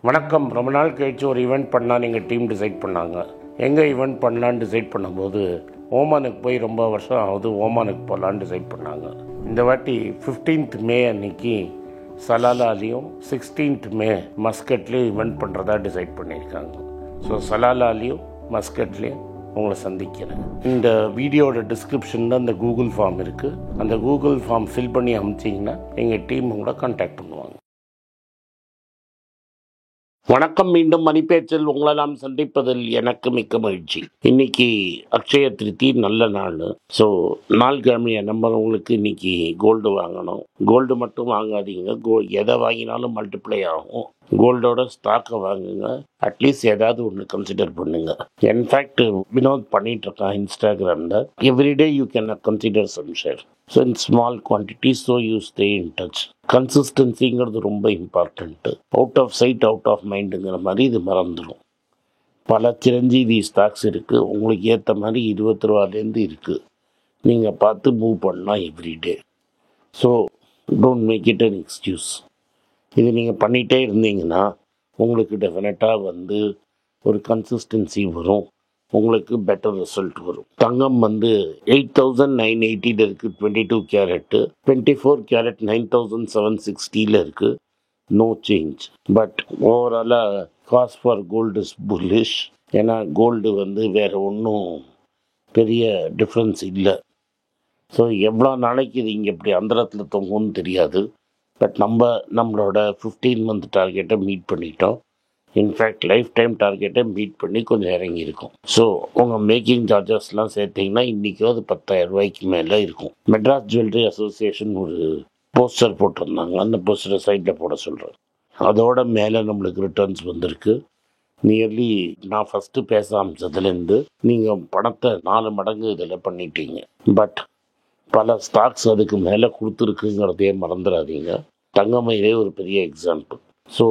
வணக்கம். ரொம்ப நாள் கழிச்சு ஒரு ஈவெண்ட் பண்ணால் நீங்கள் டீம் டிசைட் பண்ணாங்க. எங்கே ஈவெண்ட் பண்ணலான்னு டிசைட் பண்ணும்போது ஓமானுக்கு போய் ரொம்ப வருஷம் ஆகுது, ஓமானுக்கு போகலான்னு டிசைட் பண்ணாங்க. இந்த வாட்டி 15th மே அன்னைக்கு சலாலாலையும் 16th மே மஸ்கட்லேயும் ஈவெண்ட் பண்ணுறதா டிசைட் பண்ணியிருக்காங்க. ஸோ சலாலாலையும் மஸ்கட்லேயும் உங்களை சந்திக்கிறேன். இந்த வீடியோட டிஸ்கிரிப்ஷனில் அந்த கூகுள் ஃபார்ம் இருக்குது. அந்த கூகுள் ஃபார்ம் ஃபில் பண்ணி அனுப்பிச்சிங்கன்னா எங்கள் டீம் உங்களை கான்டாக்ட் பண்ணுவாங்க. வணக்கம். மீண்டும் மணிப்பேச்சில் உங்களை நாம் சந்திப்பதில் எனக்கு மிக்க மகிழ்ச்சி. இன்னைக்கு அக்ஷய திருத்தி, நல்ல நாள். ஸோ நாள் கிழமையை நம்புறவங்களுக்கு இன்னைக்கு கோல்டு வாங்கணும். கோல்டு மட்டும் வாங்காதீங்க, எதை வாங்கினாலும் மல்டிப்ளை ஆகும். கோல்டோட ஸ்டாக்கை வாங்குங்க. அட்லீஸ்ட் ஏதாவது ஒன்று கன்சிடர் பண்ணுங்க. இன்ஃபேக்ட் வினோத் பண்ணிட்டு இருக்கான் இன்ஸ்டாகிராமில். Everyday you can consider some share. So in small quantity, so you stay in touch. கன்சிஸ்டன்சிங்கிறது ரொம்ப important. Out of sight out of மைண்டுங்கிற மாதிரி இது மறந்துடும். பல சிரஞ்சீவி ஸ்டாக்ஸ் இருக்குது. உங்களுக்கு ஏற்ற மாதிரி 20 ரூபாலேருந்து இருக்குது. நீங்கள் பார்த்து மூவ் பண்ணலாம் everyday. So don't make it an excuse. இது நீங்கள் பண்ணிகிட்டே இருந்தீங்கன்னா உங்களுக்கு டெஃபினட்டாக ஒரு கன்சிஸ்டன்சி வரும். உங்களுக்கு பெட்டர் ரிசல்ட் வரும். தங்கம் 8,980 இருக்குது 22 கேரட்டு. 24 கேரட் 9,760 இருக்குது. No change. பட் ஓவராலாக cast for gold is bullish. ஏன்னா கோல்டு வேறு ஒன்றும் பெரிய டிஃப்ரென்ஸ் இல்லை. ஸோ எவ்வளோ நாளைக்கு இது இங்கே இப்படி அந்தரத்தில் தொங்கும்னு தெரியாது. பட் நம்மளோட 15 மந்த் டார்கெட்டை மீட் பண்ணிட்டோம். இன்ஃபேக்ட் லைஃப் டைம் டார்கெட்டை மீட் பண்ணி கொஞ்சம் இறங்கியிருக்கும். ஸோ உங்கள் மேக்கிங் சார்ஜஸ்லாம் சேர்த்திங்கன்னா இன்றைக்கி அது 10,000 ரூபாய்க்கு மேலே இருக்கும். மெட்ராஸ் ஜுவல்லரி அசோசியேஷன் ஒரு போஸ்டர் போட்டிருந்தாங்க. அந்த போஸ்டரை சைட்டில் போட சொல்கிறேன். அதோட மேலே நம்மளுக்கு ரிட்டர்ன்ஸ் வந்திருக்கு. நியர்லி நான் ஃபஸ்ட்டு பேச ஆரம்பிச்சதுலேருந்து நீங்கள் பணத்தை 4 மடங்கு இதில் பண்ணிட்டீங்க. பட் பல ஸ்டாக்ஸ் அதுக்கு மேலே கொடுத்துருக்குங்கிறதையே மறந்துடாதீங்க. தங்கமயிலே ஒரு பெரிய எக்ஸாம்பிள். ஸோ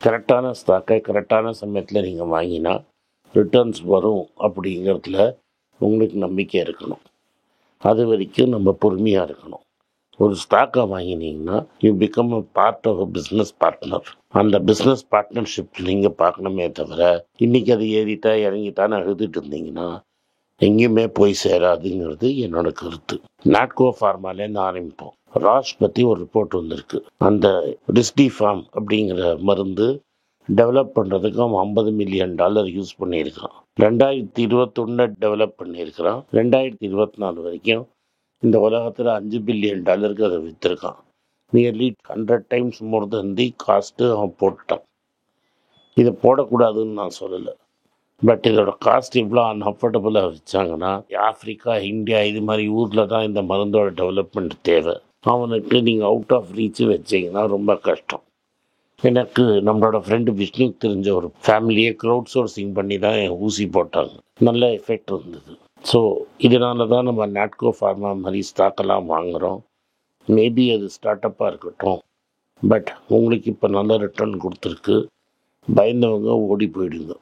கரெக்டான ஸ்டாக்கை கரெக்டான சமயத்தில் நீங்கள் வாங்கினா ரிட்டர்ன்ஸ் வரும் அப்படிங்கிறதுல உங்களுக்கு நம்பிக்கை இருக்கணும். அது வரைக்கும் நம்ம பொறுமையாக இருக்கணும். ஒரு ஸ்டாக்கை வாங்கினீங்கன்னா you become a part of a business partner. அந்த பிஸ்னஸ் பார்ட்னர்ஷிப் நீங்கள் பார்க்கணுமே தவிர இன்றைக்கி அது ஏறிட்டா இறங்கிட்டான்னு அழுதுட்டு இருந்தீங்கன்னா எங்கேயுமே போய் சேராதுங்கிறது என்னோட கருத்து. நாட்கோ ஃபார்மாலேருந்து ஆரம்பிப்போம். ராஷ் பற்றி ஒரு ரிப்போர்ட் வந்திருக்கு. அந்த ரிஸ்டிஃபார்ம் அப்படிங்கிற மருந்து டெவலப் பண்ணுறதுக்கு அவன் $50 மில்லியன் யூஸ் பண்ணியிருக்கான். 2021 டெவலப் பண்ணியிருக்கிறான். 2024 வரைக்கும் இந்த உலகத்தில் $5 பில்லியன் அதை விற்றுருக்கான். நியர்லி 100 டைம்ஸ் மோர் தென் தி காஸ்ட்டு அவன் போட்டான். இதை போடக்கூடாதுன்னு நான் சொல்லலை. பட் இதோட காஸ்ட் இவ்வளோ அன்அஃபோர்டபுளாக வச்சாங்கன்னா ஆஃப்ரிக்கா, இந்தியா இது மாதிரி ஊரில் தான் இந்த மருந்தோட டெவலப்மெண்ட் தேவை. அவனுக்கு நீங்கள் அவுட் ஆஃப் ரீச்சு வச்சிங்கன்னா ரொம்ப கஷ்டம். எனக்கு நம்மளோட ஃப்ரெண்டு விஷ்ணுக்கு தெரிஞ்ச ஒரு ஃபேமிலியை க்ரௌட் சோர்சிங் பண்ணி தான் ஊசி போட்டாங்க. நல்ல எஃபெக்ட் இருந்தது. ஸோ இதனால தான் நம்ம நாட்கோ ஃபார்மா மாதிரி ஸ்டாக்கெல்லாம் வாங்குகிறோம். மேபி அது ஸ்டார்ட் அப்பாக இருக்கட்டும். பட் உங்களுக்கு இப்போ நல்ல ரிட்டர்ன் கொடுத்துருக்கு. பயந்தவங்க ஓடி போயிடுங்க.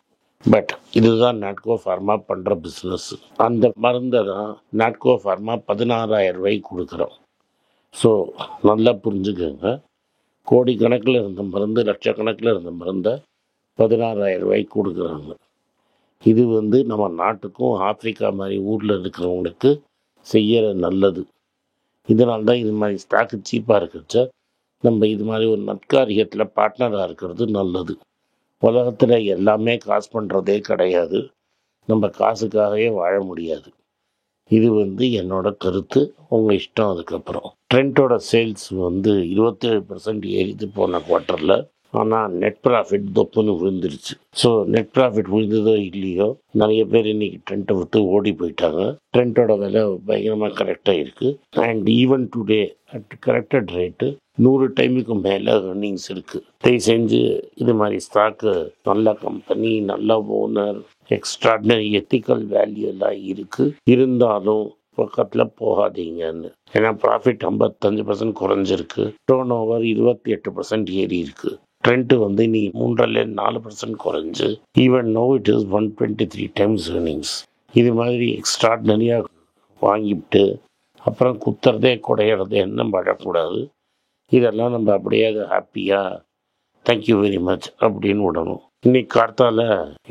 பட் இதுதான் நாட்கோ ஃபார்மா பண்ணுற பிஸ்னஸ். அந்த மருந்தை தான் நாட்கோ ஃபார்மா 16,000 ரூபாய்க்கு கொடுக்குறோம். ஸோ நல்லா புரிஞ்சுக்கோங்க. கோடிக்கணக்கில் இருந்த மருந்து, லட்சக்கணக்கில் இருந்த மருந்தை 16,000 ரூபாய்க்கு கொடுக்குறாங்க. இது நம்ம நாட்டுக்கும் ஆஃப்ரிக்கா மாதிரி ஊரில் இருக்கிறவங்களுக்கு செய்கிற நல்லது. இதனால்தான் இது மாதிரி ஸ்டாக்கு சீப்பாக இருக்கிறச்ச நம்ம இது மாதிரி ஒரு நற்காரியத்தில் பார்ட்னராக இருக்கிறது நல்லது. உலகத்தில் எல்லாமே காசு பண்ணுறதே கிடையாது. நம்ம காசுக்காகவே வாழ முடியாது. இது என்னோட கருத்து. உங்கள் இஷ்டம். அதுக்கப்புறம் ட்ரெண்டோட சேல்ஸ் 27% ஏறிது போன குவார்ட்டரில். ஆனால் நெட் ப்ராஃபிட் தொப்புன்னு விழுந்துருச்சு. ஸோ நெட் ப்ராஃபிட் விழுந்ததோ இல்லையோ நிறைய பேர் இன்றைக்கி ட்ரெண்டை விட்டு ஓடி போயிட்டாங்க. ட்ரெண்டோட விலை பயங்கரமாக கரெக்டாக இருக்குது. And even today at corrected rate 100 டைமுக்கு மேலே ஏர்னிங்ஸ் இருக்குது. தயவு செஞ்சு இது மாதிரி ஸ்டாக்கு நல்ல கம்பெனி, நல்ல ஓனர், எக்ஸ்ட்ராடினரி எத்திக்கல் வேல்யூ எல்லாம் இருக்குது. இருந்தாலும் பக்கத்தில் போகாதீங்கன்னு. ஏன்னா ப்ராஃபிட் 55% குறைஞ்சிருக்கு. டர்ன் ஓவர் 28% ஏறி இருக்குது. ட்ரெண்ட் இன்னைக்கு 3.4% குறைஞ்சு even no it is 123 times earnings. இது மாதிரி எக்ஸ்ட்ராடினரியாக வாங்கிவிட்டு அப்புறம் குத்துறதே குடையிறதே என்ன பழக்கூடாது. இதெல்லாம் நம்ம அப்படியே அதை ஹாப்பியாக தேங்க்யூ வெரி மச் அப்படின்னு விடணும். இன்னைக்கு கார்த்தால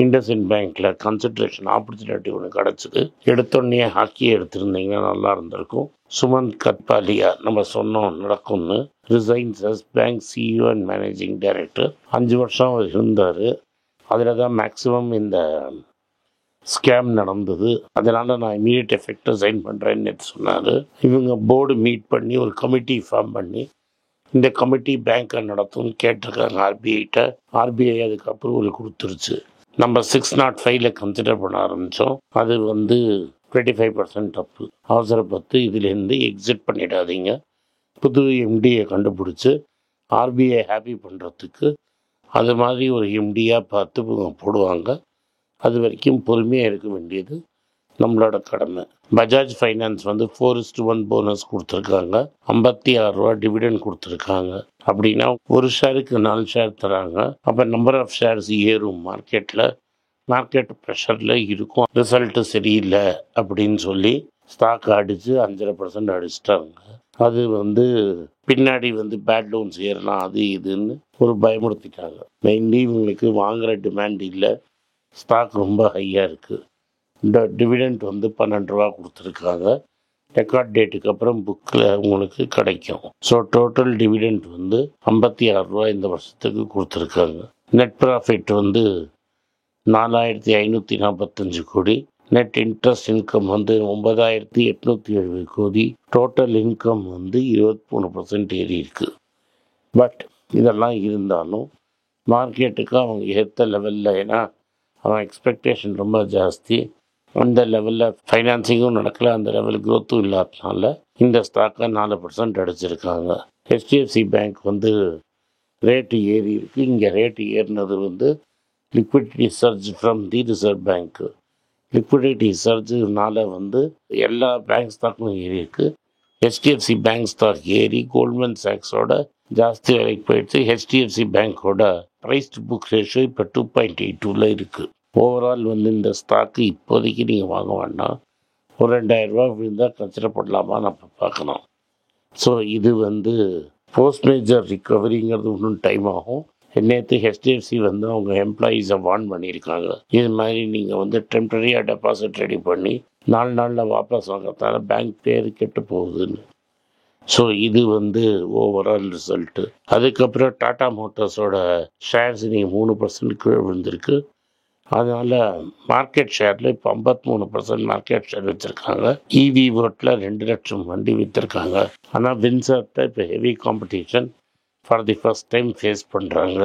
இண்டஸ்இண்ட் பேங்க்ல கன்சன்ட்ரேஷன் ஆப்பர்ச்சுனிட்டி ஒன்று கிடச்சிது. எடுத்தோடனே ஹாக்கி எடுத்திருந்தீங்கன்னா நல்லா இருந்திருக்கும். சுமந்த் கத்பாலியா நம்ம சொன்னோம் நடக்கும்னு, resigns as bank CEO and managing director. 5 வருஷம் அவர் இருந்தார். அதில் தான் மேக்ஸிமம் இந்த ஸ்கேம் நடந்தது. அதனால் நான் இமீடியட் எஃபெக்டை சைன் பண்ணுறேன்னு சொன்னார். இவங்க போர்டு மீட் பண்ணி ஒரு கமிட்டி ஃபார்ம் பண்ணி இந்த கமிட்டி பேங்க்கை நடத்தும்னு கேட்டிருக்காங்க ஆர்பிஐட்ட. ஆர்பிஐ அதுக்கு அப்ரூவல் கொடுத்துருச்சு. நம்ம 605 கன்சிடர் பண்ண ஆரம்பித்தோம். அது 25% தப்பு. அவசரப்பட்டு இதுலேருந்து எக்ஸிட் பண்ணிடாதீங்க. புது எம்டியை கண்டுபிடிச்சி ஆர்பிஐ ஹாப்பி பண்ணுறதுக்கு அது மாதிரி ஒரு எம்டியாக பார்த்து போடுவாங்க. அது வரைக்கும் பொறுமையாக இருக்க வேண்டியது நம்மளோட கடமை. பஜாஜ் ஃபைனான்ஸ் 4:1 போனஸ் கொடுத்துருக்காங்க. 56 ரூபா டிவிடெண்ட் கொடுத்துருக்காங்க. அப்படின்னா ஒரு ஷேருக்கு 4 ஷேர் தராங்க. அப்போ நம்பர் ஆஃப் ஷேர்ஸ் ஏறும். மார்க்கெட் ப்ரெஷரில் இருக்கும். ரிசல்ட்டு சரியில்லை அப்படின்னு சொல்லி ஸ்டாக் அடித்து 5.5% அடிச்சிட்டாங்க. அது பின்னாடி பேட் லோன்ஸ் ஏறலாம் அது இதுன்னு ஒரு பயமுறுத்திட்டாங்க. மெயின்லி இவங்களுக்கு வாங்குகிற டிமாண்ட் இல்லை, ஸ்டாக் ரொம்ப ஹையாக இருக்குது. இந்த டிவிடெண்ட் 12 ரூபா கொடுத்துருக்காங்க. ரெக்கார்ட் டேட்டுக்கு அப்புறம் புக்கில் உங்களுக்கு கிடைக்கும். ஸோ டோட்டல் டிவிடெண்ட் 56 ரூபா இந்த வருஷத்துக்கு கொடுத்துருக்காங்க. நெட் ப்ராஃபிட் 4,545 கோடி. நெட் இன்ட்ரெஸ்ட் இன்கம் 9,870 கோடி. டோட்டல் இன்கம் 23% ஏறி இருக்குது. பட் இதெல்லாம் இருந்தாலும் மார்க்கெட்டுக்கு அவங்க ஏற்ற லெவலில், ஏன்னா அவன் எக்ஸ்பெக்டேஷன் ரொம்ப ஜாஸ்தி, அந்த லெவலில் ஃபைனான்சிங்கும் நடக்கலை, அந்த லெவல் க்ரோத்தும் இல்லாதனால இந்த ஸ்டாக்கை 4% அடிச்சிருக்காங்க. ஹெச்டிஎஃப்சி பேங்க் ரேட்டு ஏறி இருக்குது. இங்கே ரேட்டு ஏறினது liquidity surge from the reserve பேங்க்கு. லிக்விடிட்டி சர்ஜுனால எல்லா பேங்க் ஸ்டாக்கும் ஏறி இருக்குது. ஹெச்டிஎஃப்சி பேங்க் ஸ்டாக் ஏறி கோல்ட்மேன் சாக்ஸோட ஜாஸ்தி விலைக்கு போயிடுச்சு. ஹெச்டிஎஃப்சி பேங்க்கோட ப்ரைஸ் டு புக் ரேஷியோ இப்போ 2.82 இருக்குது. ஓவரால் இந்த ஸ்டாக்கு இப்போதைக்கு நீங்கள் வாங்க வேண்டாம். ஒரு 2,000 ரூபா விழுந்தால் கன்சிடர் பண்ணலாமா நம்ம பார்க்கணும். ஸோ இது போஸ்ட் மேஜர் ரிக்கவரிங்கிறது இன்னும் டைம் ஆகும். நேற்று ஹெச்டிஎஃப்சி அவங்க எம்ப்ளாயீஸை வார்ன் பண்ணியிருக்காங்க. இது மாதிரி நீங்கள் டெம்பரரியாக டெபாசிட் ரெடி பண்ணி 4 நாளில் வாபஸ் வாங்கிறதால பேங்க் பேர் கெட்டு போகுதுன்னு. ஸோ இது ஓவரால் ரிசல்ட்டு. அதுக்கப்புறம் டாடா மோட்டார்ஸோட ஷேர்ஸ் நீங்கள் 3% கீழே விழுந்திருக்கு. அதனால் மார்க்கெட் ஷேரில் இப்போ 53% மார்க்கெட் ஷேர் வச்சுருக்காங்க. இவி ஓட்டில் 2 லட்சம் வண்டி விற்றுருக்காங்க. ஆனால் வின்சர்ட்டை இப்போ heavy competition for the first time face பண்ணுறாங்க.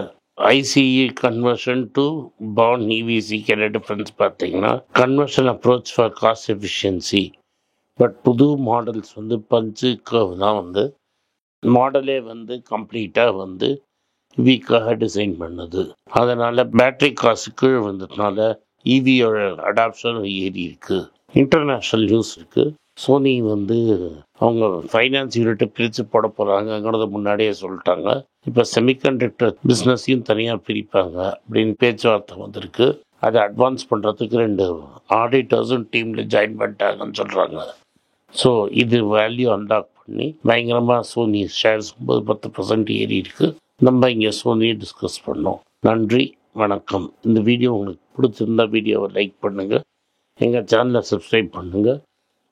ஐசிஇ கன்வர்ஷன் டு பான் இவிசிக்கு என்ன டிஃப்ரென்ஸ் பார்த்தீங்கன்னா, conversion approach for cost efficiency. But புது மாடல்ஸ் பஞ்சு கர்வ் தான் மாடலே கம்ப்ளீட்டாக வீக்காக டிசைன் பண்ணுது. அதனால் பேட்ரி காசு கீழே வந்ததுனால இவியோட அடாப்ஷன் ஏறி இருக்குது. இன்டர்நேஷ்னல் நியூஸ் இருக்குது. சோனி அவங்க ஃபைனான்ஸ் யூனிட்டை பிரித்து போட போகிறாங்கங்கிறத முன்னாடியே சொல்லிட்டாங்க. இப்போ செமிகண்டக்டர் பிஸ்னஸையும் தனியாக பிரிப்பாங்க அப்படின்னு பேச்சுவார்த்தை வந்திருக்கு. அதை அட்வான்ஸ் பண்ணுறதுக்கு 2 ஆடிட்டர்ஸும் டீமில் ஜாயின் பண்ணிட்டாங்கன்னு சொல்கிறாங்க. ஸோ இது வேல்யூ அன்லாக் பண்ணி பயங்கரமாக சோனி ஷேர்ஸ் 10% ஏறி இருக்குது. நம்ம இங்கே சோனியை டிஸ்கஸ் பண்ணோம். நன்றி, வணக்கம். இந்த வீடியோ உங்களுக்கு பிடிச்சிருந்தா வீடியோவை லைக் பண்ணுங்கள், எங்கள் சேனலை சப்ஸ்கிரைப் பண்ணுங்கள்,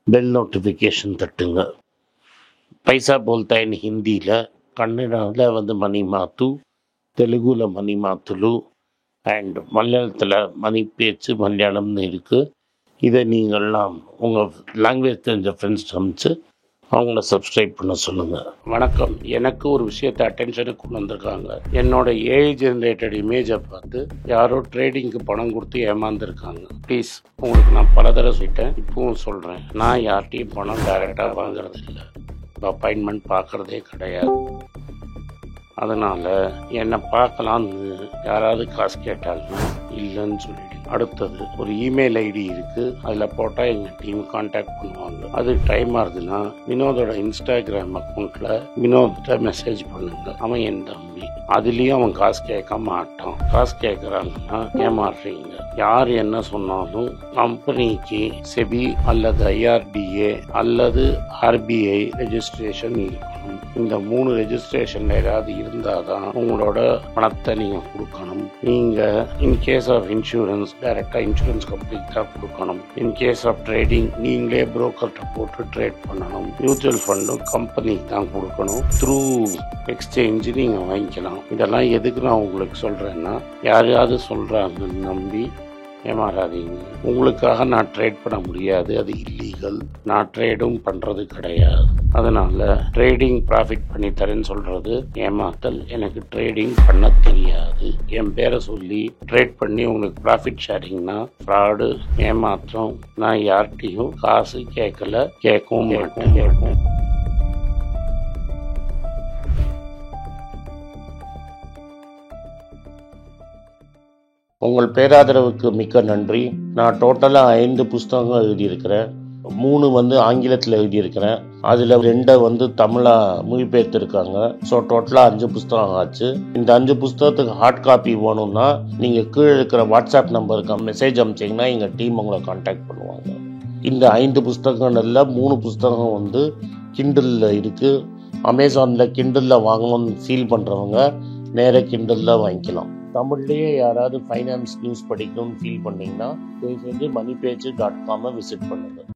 பெல் நோட்டிஃபிகேஷன் தட்டுங்க. பைசா போல்தா இன் ஹிந்தியில், கன்னடாவில் மணி மாத்து, தெலுங்குல மணி மாத்துலு அண்ட் மலையாளத்தில் மணி பேச்சு மலையாளம்னு இருக்குது. இதை நீங்கள்லாம் உங்கள் லாங்குவேஜ் தெரிஞ்ச ஃப்ரெண்ட்ஸ் அமைச்சு அவங்கள சப்ஸ்கிரைப் பண்ண சொல்லுங்கள். வணக்கம். எனக்கு ஒரு விஷயத்தை அட்டென்ஷனுக்கு கொண்டு வந்திருக்காங்க. என்னோட ஏஐ ஜென்ரேட்டட் இமேஜை பார்த்து யாரோ ட்ரேடிங்க்கு பணம் கொடுத்து ஏமாந்துருக்காங்க. ப்ளீஸ், உங்களுக்கு நான் பல தடவை சொல்லிட்டேன், இப்பவும் சொல்கிறேன், நான் யார்கிட்டையும் பணம் டைரெக்டாக வாங்குறது இல்லை, அப்பாயின்மெண்ட் பார்க்குறதே கிடையாது. அதனால் என்னை பார்க்கலான்னு யாராவது காசு கேட்டாலும் இல்லைன்னு சொல்லிட்டு, அடுத்தது ஒரு இமெயில் ஐடி இருக்குது, அதில் போட்டால் எங்கள் டீம் கான்டாக்ட் பண்ணுவாங்க. அது டைம் ஆகுதுன்னா வினோதோட இன்ஸ்டாகிராம் அக்கௌண்ட்டில் வினோத்திட்ட மெசேஜ் பண்ணுங்க. அவன் என் தம்பி, அதுலேயும் அவன் காசு கேட்க மாட்டான். காசு கேட்குறாங்கன்னா ஏமாறுறீங்க. யார் என்ன சொன்னாலும் கம்பெனிக்கு செபி அல்லது ஐஆர்டிஏ அல்லது ஆர்பிஐ ரெஜிஸ்ட்ரேஷன் இருக்கும். கொடுக்கணும். இந்த 3 ரெஜிஸ்ட்ரேஷன் ஏதாவது இருந்தால் தான் உங்களோட பணத்தை நீங்கள் கொடுக்கணும். நீங்கள் இன்கேஸ் ஆஃப் இன்சூரன்ஸ் டைரெக்டாக இன்சூரன்ஸ் கம்பெனிக்கு தான் கொடுக்கணும். இன்கேஸ் ஆஃப் ட்ரேடிங் நீங்களே புரோக்கர்கிட்ட போட்டு ட்ரேட் பண்ணணும். மியூச்சுவல் ஃபண்டும் கம்பெனிக்கு தான் கொடுக்கணும். த்ரூ எக்ஸ்சேஞ்சு நீங்கள் வாங்கிக்கலாம். இதெல்லாம் எதுக்கு நான் உங்களுக்கு சொல்கிறேன்னா, யாரையாவது சொல்கிறாங்கன்னு நம்பி ஏமாறாதீங்க. உங்களுக்காக நான் ட்ரேட் பண்ண முடியாது, அது இல்லீகல். நான் ட்ரேடும் பண்ணுறது கிடையாது. அதனால் ட்ரேடிங் ப்ராஃபிட் பண்ணி தரேன்னு சொல்கிறது ஏமாத்தல். எனக்கு ட்ரேடிங் பண்ண தெரியாது. என் பேரை சொல்லி ட்ரேட் பண்ணி உங்களுக்கு ப்ராஃபிட் ஷேரிங்னா ஃப்ராடு, ஏமாற்றம். நான் யார்கிட்டையும் காசு கேட்கல, கேட்கவும் மாட்டேன். உங்கள் பேராதரவுக்கு மிக்க நன்றி. நான் டோட்டலாக 5 புஸ்தகங்கள் எழுதியிருக்கிறேன். 3 ஆங்கிலத்தில் எழுதியிருக்கிறேன். அதில் 2 தமிழாக மொழிபெயர்த்திருக்காங்க. ஸோ டோட்டலாக 5 புஸ்தகம் ஆச்சு. இந்த 5 புஸ்தகத்துக்கு ஹார்ட் காப்பி வேணும்னா நீங்கள் கீழே இருக்கிற வாட்ஸ்அப் நம்பருக்கு மெசேஜ் அனுப்பிச்சிங்கன்னா எங்கள் டீம் உங்களை கான்டாக்ட் பண்ணுவாங்க. இந்த 5 புஸ்தகங்கள்ல 3 புஸ்தகம் கிண்டலில் இருக்குது. அமேசானில் கிண்டலில் வாங்கணும்னு ஃபீல் பண்ணுறவங்க நேராக கிண்டலில் வாங்கிக்கலாம். தமிழ்லேயே யாராவது ஃபைனான்ஸ் நியூஸ் படிக்கணும்னு ஃபீல் பண்ணிங்கன்னா தயவுசெஞ்சு moneypage.com விசிட் பண்ணுங்கள்.